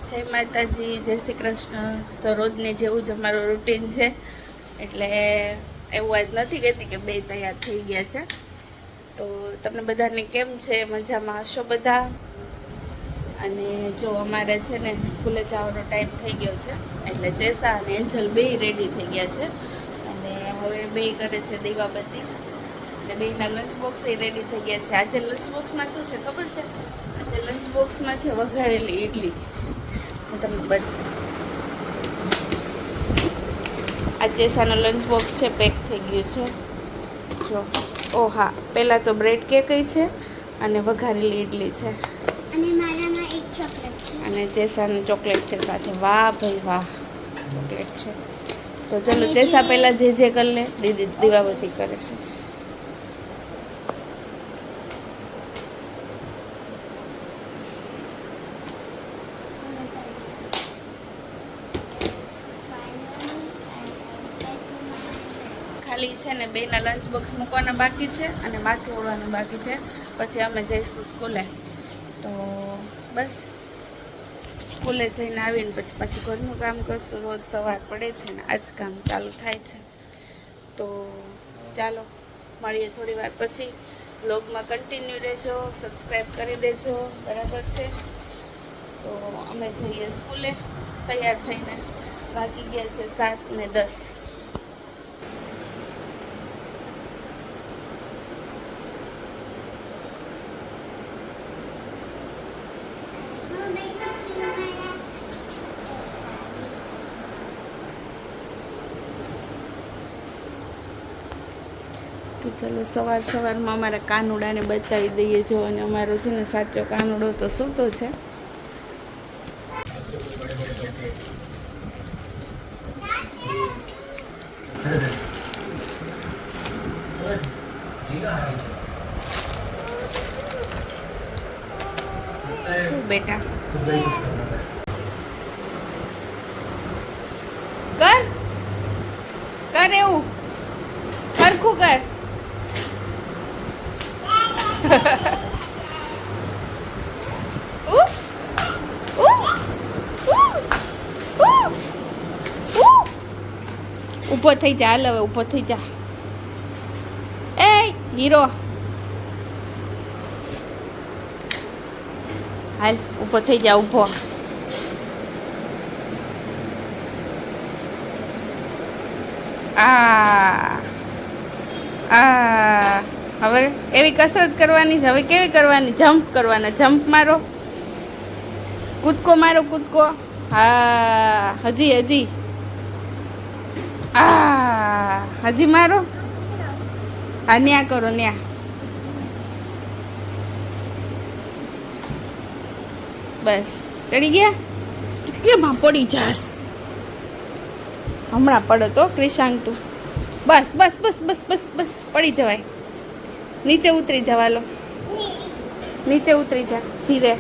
જય માતાજી, જય શ્રી કૃષ્ણ. તો રોજને જેવું જ અમારું રૂટીન છે, એટલે એવું આજ નથી કહેતી કે બે તૈયાર થઈ ગયા છે. તો તમને બધાને કેમ છે? મજામાં હશો બધા? અને જો અમારે છે ને સ્કૂલે જવાનો ટાઈમ થઈ ગયો છે, એટલે જેસા અને એન્જલ બે રેડી થઈ ગયા છે. અને હવે બે કરે છે દીવાબત્તી, અને બેના લંચ બોક્સ એ રેડી થઈ ગયા છે. આજે લંચ બોક્સમાં શું છે ખબર છે? આજે લંચ બોક્સમાં છે વઘારેલી ઇડલી. તમને બસ આ જેસાનો લંચ બોક્સ છે પેક થઈ ગયું છે. જો ઓ હા, પહેલાં તો બ્રેડ કેક છે અને વઘારેલી ઇડલી છે, અને મારામાં એક ચોકલેટ છે, અને જેસાનું ચોકલેટ છે સાથે. વાહ ભાઈ વાહ, ચોકલેટ છે. તો ચલો જેસા પહેલાં જે કરી લે, દીદી દીવાબત્તી કરે છે. ખાલી છે ને બેના લંચ બોક્સ મૂકવાના બાકી છે અને માથું ઓળવાનું બાકી છે, પછી અમે જઈશું સ્કૂલે. તો બસ સ્કૂલે જઈને આવીને પછી પાછું ઘરનું કામ કરશું. રોજ સવાર પડે છે ને આજ કામ ચાલુ થાય છે. તો ચાલો મળીએ થોડી વાર પછી. બ્લોગમાં કન્ટિન્યુ રહેજો, સબસ્ક્રાઈબ કરી દેજો, બરાબર છે? તો અમે જઈએ સ્કૂલે તૈયાર થઈને. વાગી ગયા છે 7:10. તો ચલો સવાર સવારમાં અમારા કાનુડાને બતાવી દઈએ. જો, અને અમારો છે ને સાચો કાનુડો તો સૂતો છે. બેટા કર કર, એવું સરખું કર. ઊભો થઈ જા, હાલ હવે ઊભો થઈ જા. એ હીરો, હાલ ઊભો થઈ જા, ઊભો. હવે એવી કસરત કરવાની છે. હવે કેવી કરવાની? જમ્પ કરવાના. જમ્પ મારો, કૂદકો મારો, કૂદકો. હા, હજી હજી. હજી મારો. હા, ન્યા કરો, ન્યા. બસ ચડી ગયા. કેમાં પડી જાસ? હમણાં પડો તો ક્રિશાંક તું. બસ બસ બસ બસ બસ બસ, પડી જવાય. નીચે ઉતરી જવા લો, નીચે ઉતરી જા. ધીરે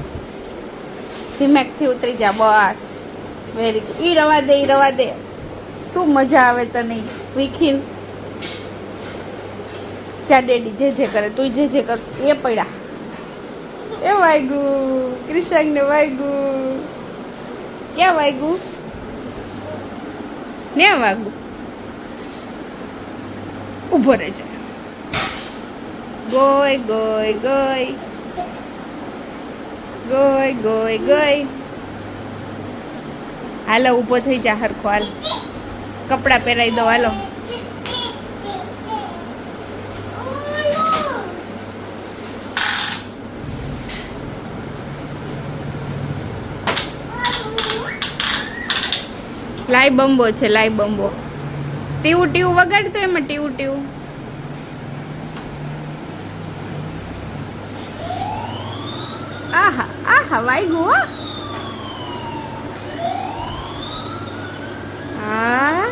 ધીમેકથી ઉતરી જા. બસ, વેરી ગુડ. ઈ રવા દે, ઈ રવા દે. શું મજા આવે તને વીખીન. જા ડેડી જે કરે તું જે કર. એ પડ્યા. એ વાગ્યું ક્રિશાંકને, વાગ્યું. ક્યાં વાગ્યું? ને વાગ્યું. ઊભો રહેજે. ગોય ગોય ગોય ગોય ગોય ગોય. હાલો ઊભો થઈ જા હરખો. હાલ કપડાં પહેરાવી દો. હાલો. લાઈ બંબો છે, લાઈ બંબો. ટીવું ટીવું વગાડતો એમાં, ટીવું ટીવું. આહા આહા, વાગ્યું હો. હા,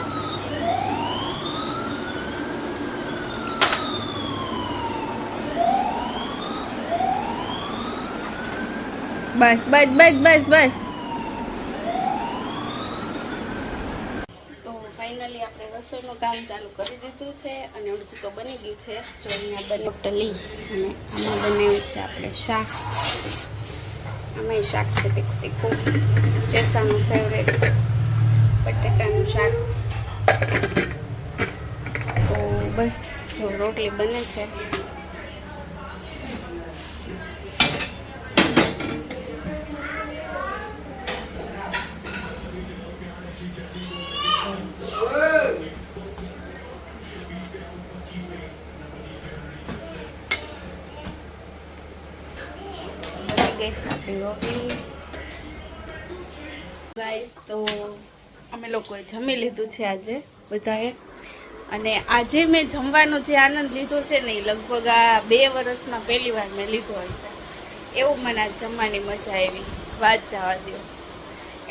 બસ બસ બસ બસ બસ. તો ફાઇનલી આપણે રસોઈનું કામ ચાલુ કરી દીધું છે, અને અડધું તો બની ગયું છે. જો અહીંયા બને ટલી, અને આમાં બનાવ્યું છે આપણે શાક. આમાંય શાક છે તીખું તીખું, ચેસાનું ફેવરેટ બટેટાનું શાક. તો બસ જો રોટલી બને છે. આપણી રોટલી ગાઈસ. તો અમે લોકોએ જમી લીધું છે આજે બધાએ, અને આજે મેં જમવાનો જે આનંદ લીધો છે ને એ લગભગ આ 2 વર્ષમાં પહેલી વાર મેં લીધો હશે. એવું મને આ જમવાની મજા આવી. વાત જવા દો,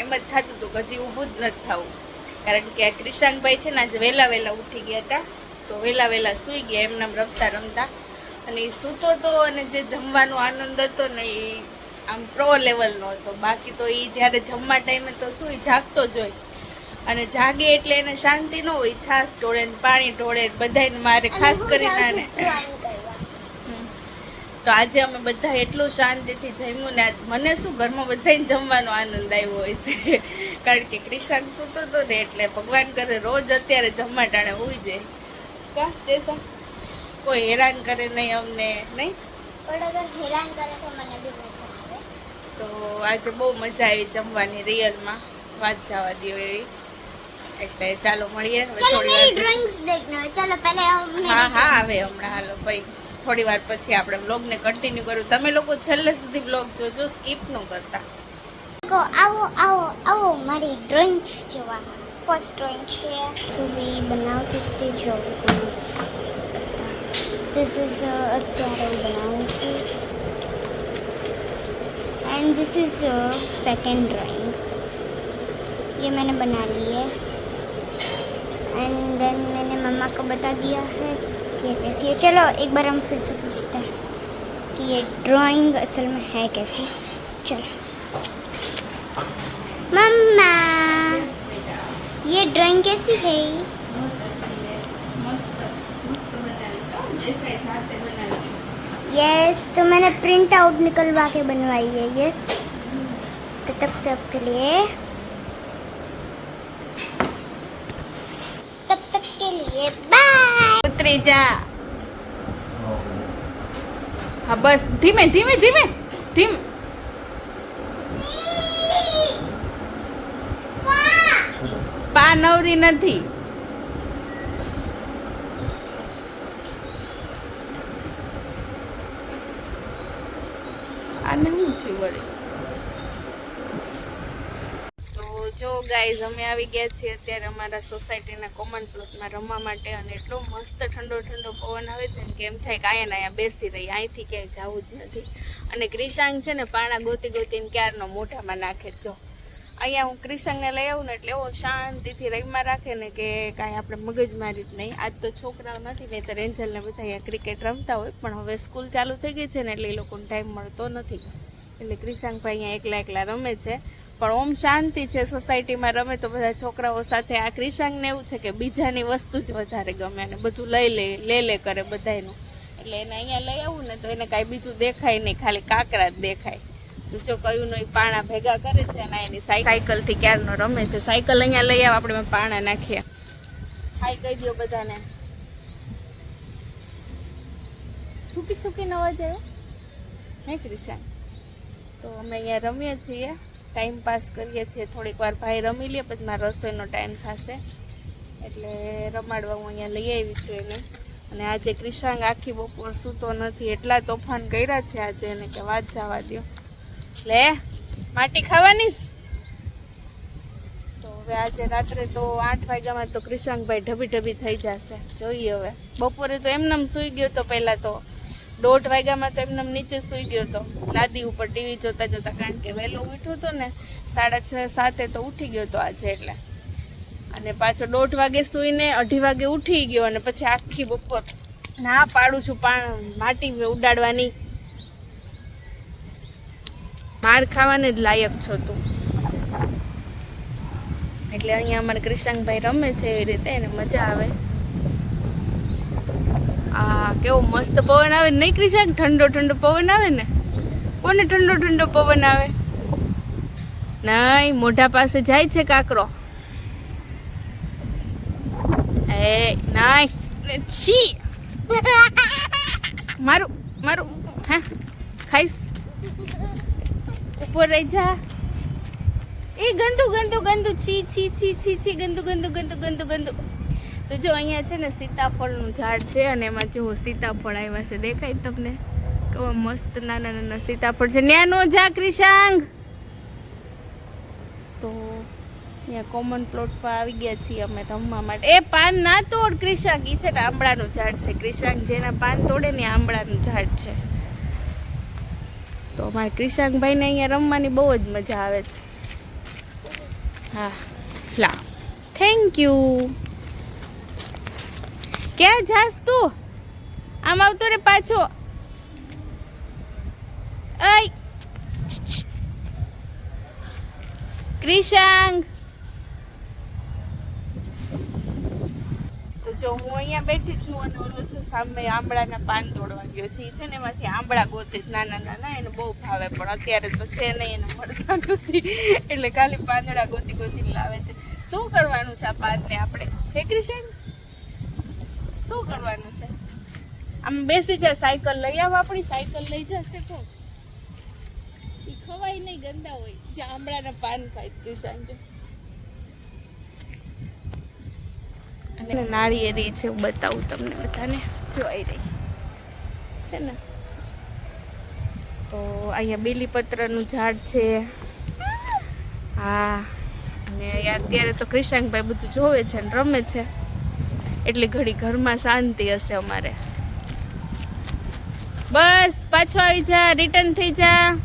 એમ જ થતું હતું કે હજી ઊભું જ નથી થવું, કારણ કે આ ક્રિશાંકભાઈ છે ને આજે વહેલા ઉઠી ગયા હતા. તો વહેલા સૂઈ ગયા એમનામ રમતા રમતા, અને એ સૂતો હતો અને જે જમવાનો આનંદ હતો ને એ આમ પ્રો લેવલનો હતો. બાકી તો એ જ્યારે જમવા ટાઈમે તો સૂઈ જાગતો જ હોય, અને જાગે એટલે એને શાંતિ ન હોય. છાશ ઢોળે ને પાણી ઢોળે બધાને મારે, ખાસ કરીને આને. તો આજે અમે બધા એટલું શાંતિથી જમ્યું ને મને શું ઘરમાં બધાને જમવાનો આનંદ આવ્યો હોય છે, કારણ કે ક્રિશાંક સૂતો હતો ને એટલે ભગવાન કરે રોજ અત્યારે જમવા ટાણે હોઈ જાય. કા જેસા કોઈ હેરાન કરે નહીં અમને, નહીં પણ અગર હેરાન કરે તો મને બી મજા આવે. તો આજે બહુ મજા આવી જમવાની, રિયલમાં વાત જવા દો એવી. એટલે ચાલો મળીએ હવે થોડી વાર. ડ્રોઈંગ્સ દેખને ચલો પહેલે હા આવે હમણાં. હાલો ભાઈ થોડી વાર પછી આપણે વ્લોગને કન્ટિન્યુ કરું. તમે લોકો છેલ્લે સુધી વ્લોગ જોજો, સ્કીપ ન કરતા. આવો મારી ડ્રોઈંગ્સ જોવા. ફર્સ્ટ ડ્રોઈંગ છે સુવી બનાવતી હતી જો તમે. This is અત્યારે હું બનાવું છું. And this is second drawing. ये मैंने बना ली है एंड देन मैंने मम्मा को बता दिया है कि ये कैसी है. चलो एक बार हम फिर से पूछते हैं कि ये ड्राइंग असल में है कैसी. चलो मम्मा ये ड्राइंग कैसी है. यस तो मैंने प्रिंट आउट निकलवा के बनवाई है ये. तो तब के लिए बाय. ઉતરી જા. હા બસ ધીમે ધીમે ધીમે ધીમે. પા નવરી નથી. આને શું છે વળી. તો જો ગાઈઝ અમે આવી ગયા છીએ અત્યારે અમારા સોસાયટીના કોમન પ્લોટમાં રમવા માટે, અને એટલો મસ્ત ઠંડો પવન આવે છે ને કે એમ થાય કે અહીંયા બેસી રહી, અહીંથી ક્યાંય જવું જ નથી. અને ક્રિશાંક છે ને પાણા ગોતીને ક્યારનો મોઢામાં નાખે. જો અહીંયા હું ક્રિશાંકને લઈ આવું ને એટલે એવો શાંતિથી રમવા રાખે ને કે કાંઈ આપણે મગજમારી જ નહીં. આજ તો છોકરાઓ નથી, નહીં તો એન્જલને બધા અહીંયા ક્રિકેટ રમતા હોય, પણ હવે સ્કૂલ ચાલુ થઈ ગઈ છે ને એટલે એ લોકોને ટાઈમ મળતો નથી. એટલે ક્રિશાંકભાઈ અહીંયા એકલા રમે છે. પણ ઓમ શાંતિ છે, સોસાયટીમાં રમે તો બધા છોકરાઓ સાથે. આ ક્રિશાંકને એવું છે કે બીજાની વસ્તુ જ વધારે ગમે, અને બધું લે કરે બધાયનું. એટલે એને અહીંયા લઈ આવું ને તો એને કાંઈ બીજું દેખાય નહીં, ખાલી કાંકરા જ દેખાય. જો કયું નહીં પાણા ભેગા કરે છે, અને એની સાયકલથી ક્યારનો રમે છે. સાયકલ અહીંયા લઈ આવ, આપણે પાણા નાખીએ. હાય કહી દો બધાને. છૂકી અવાજ આવ્યો હે ક્રિશાંક. તો અમે અહીંયા રમીએ છીએ, ટાઈમ પાસ કરીએ છીએ. થોડીક વાર ભાઈ રમી લે, પછી મારો રસોઈનો ટાઈમ થશે એટલે રમાડવા હું અહીંયા લઈ આવી છું એને. અને આજે ક્રિશાંક આખી બપોર સૂતો નથી, એટલા તોફાન કર્યા છે આજે એને કે વાત જવા દો. લે માટી ખાવાની. તો હવે આજે રાત્રે તો 8 વાગ્યામાં તો ક્રિશાંકભાઈ ઢબી થઈ જશે. જોઈએ હવે. બપોરે તો એમનેમ સૂઈ ગયો તો, પહેલાં તો 1:30 વાગ્યામાં તો એમનેમ નીચે સૂઈ ગયો હતો લાદી ઉપર ટીવી જોતા, કારણ કે વહેલો ઉઠ્યો હતો ને 6:30-7 તો ઉઠી ગયો હતો આજે. એટલે અને પાછો 1:30 વાગે સૂઈને 2:30 વાગે ઉઠી ગયો, અને પછી આખી બપોર ના પાડું છું માટી ઉડાડવાની. માર ખાવાને જ લાયક છો તું. એટલે અહીંયા અમારા ક્રિશાંકભાઈ રમે છે એવી રીતે, એને મજા આવે. આ કેવો મસ્ત પવન આવે નહીં ક્રિશાંક, ઠંડો પવન આવે ને. કોને ઠંડો ઠંડો પવન આવે? નહીં, મોઢા પાસે જાય છે કાકરો. એ નહીં, છી મારું મારું. હા ખાઈશ. ઉપર રહી જા. એ ગંદુ ગંદુ ગંદુ, છી છી છી છી છી, ગંદુ ગંદુ ગંદુ ગંદુ ગંદુ. તો જો અહીંયા છે ને સીતાફળનું ઝાડ છે અને એમાં જો સીતાફળ આવ્યા છે, દેખાય તમને? કેવા મસ્ત નાના નાના સીતાફળ છે. ન્યા નો જા ક્રિશાંગ. તો અહીંયા કોમન પ્લોટ પર આવી ગયા છીએ અમે રમવા માટે. એ પાન ના તોડ ક્રિશાંગ, ઈ છે ને આંબળાનું ઝાડ છે. ક્રિશાંગ જેના પાન તોડે ને આંબળાનું ઝાડ છે. તો અમારા ક્રિશાંગભાઈને અહીંયા રમવાની બહુ જ મજા આવે છે. હા લા, થેન્ક યુ. ક્યાં જાસ તું? આમ આવતો રે પાછો. અય ક્રિશાંગ. તો જો હું અહીંયા બેઠી છું અને ઓલો છે સામે આંબળાના પાન તોડવા ગયો છે. ઈ છે ને એમાંથી આંબળા ગોતે નાના નાના, એને બહુ ભાવે, પણ અત્યારે તો છે નહીં, એને મળતા નથી, એટલે ખાલી પાંદડા ગોતી ગોતીને લાવે છે. શું કરવાનું છે આ પાનને આપણે? હે ક્રિશાંગ, શું કરવાનું છે? આમ બેસી જા, સાયકલ લઈ આવ. આપણી સાયકલ લઈ જશે કોણ? ઈ ખવાય નહીં, ગંદા હોય. જે આંબળાના પાન ખાય ક્રિશાંગ. જો અને નાળિયેરી છે, હું બતાવું તમને બધાને. જોઈ રહી છે ને. તો અહીંયા બેલીપત્રનું ઝાડ છે. હા, અને અત્યારે તો ક્રિશાંગભાઈ બધું જોવે છે ને રમે છે, એટલે ઘડી ઘરમાં શાંતિ હશે અમારે. બસ પાછો આવી જા, રિટર્ન થઈ જા.